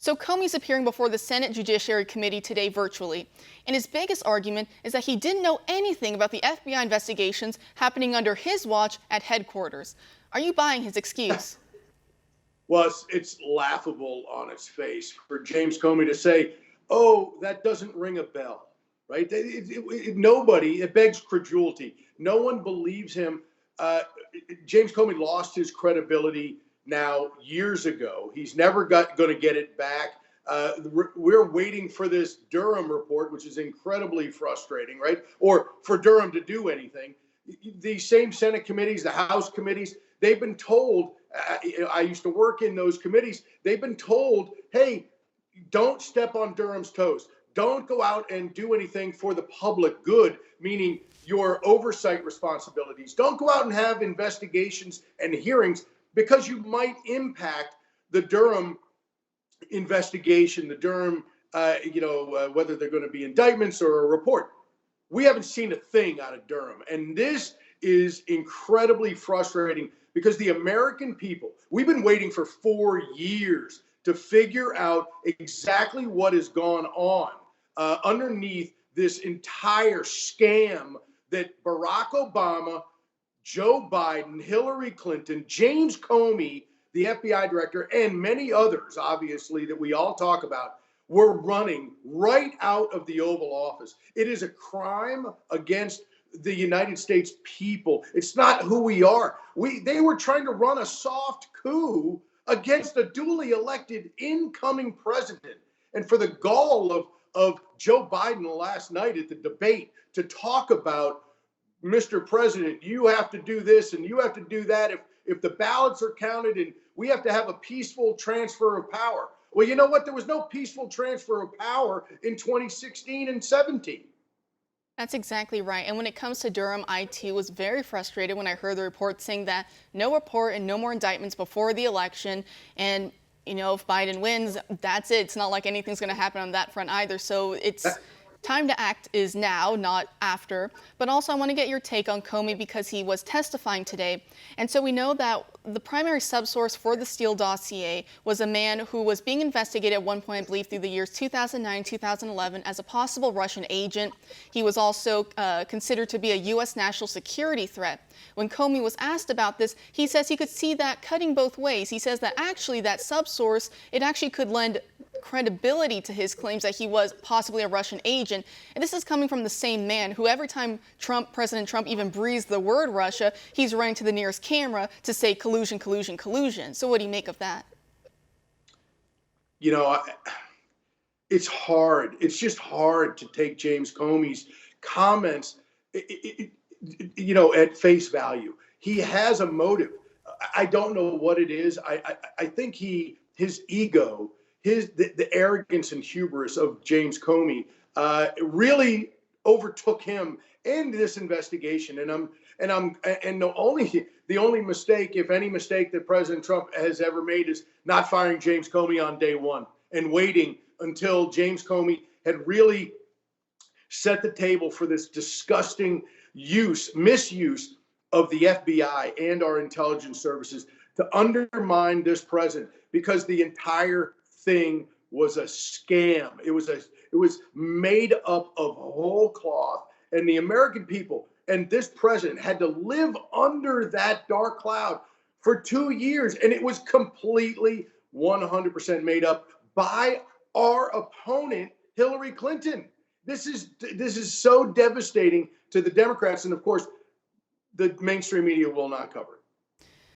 So Comey's appearing before the Senate Judiciary Committee today virtually, and his biggest argument is that he didn't know anything about the FBI investigations happening under his watch at headquarters. Are you buying his excuse? Well, it's laughable on its face for James Comey to say, oh, that doesn't ring a bell, right? Nobody, it begs credulity. No one believes him. James Comey lost his credibility now years ago. He's never going to get it back. We're waiting for this Durham report, which is incredibly frustrating, right? Or for Durham to do anything. The same Senate committees, the House committees, they've been told, I used to work in those committees, they've been told, hey, don't step on Durham's toes. Don't go out and do anything for the public good, meaning your oversight responsibilities. Don't go out and have investigations and hearings because you might impact the Durham investigation, the Durham, whether they're going to be indictments or a report. We haven't seen a thing out of Durham. And this is incredibly frustrating because the American people, we've been waiting for 4 years to figure out exactly what has gone on underneath this entire scam that Barack Obama, Joe Biden, Hillary Clinton, James Comey, the FBI director, and many others, obviously, that we all talk about, were running right out of the Oval Office. It is a crime against the United States people. It's not who we are. They were trying to run a soft coup against a duly elected incoming president. And for the gall of Joe Biden last night at the debate to talk about, Mr. President, you have to do this and you have to do that if the ballots are counted, and we have to have a peaceful transfer of power. Well, you know what? There was no peaceful transfer of power in 2016 and 17. That's exactly right. And when it comes to Durham, I too was very frustrated when I heard the report saying that no report and no more indictments before the election. And, if Biden wins, that's it. It's not like anything's going to happen on that front either. So it's time to act is now, not after. But also I want to get your take on Comey because he was testifying today. And so we know that the primary subsource for the Steele dossier was a man who was being investigated at one point, I believe, through the years 2009, 2011 as a possible Russian agent. He was also considered to be a U.S. national security threat. When Comey was asked about this, he says he could see that cutting both ways. He says that actually that subsource, it actually could lend credibility to his claims that he was possibly a Russian agent. And this is coming from the same man who every time President Trump even breathes the word Russia, he's running to the nearest camera to say collusion, collusion, collusion. So what do you make of that? It's hard. It's just hard to take James Comey's comments, at face value. He has a motive. I don't know what it is. I think his ego, the arrogance and hubris of James Comey really overtook him in this investigation. And the only mistake, if any mistake, that President Trump has ever made is not firing James Comey on day one and waiting until James Comey had really set the table for this disgusting misuse of the FBI and our intelligence services to undermine this president, because the entire thing was a scam. It was made up of whole cloth, and the American people and this president had to live under that dark cloud for 2 years, and it was completely 100% made up by our opponent, Hillary Clinton. This is so devastating to the Democrats, and of course, the mainstream media will not cover it.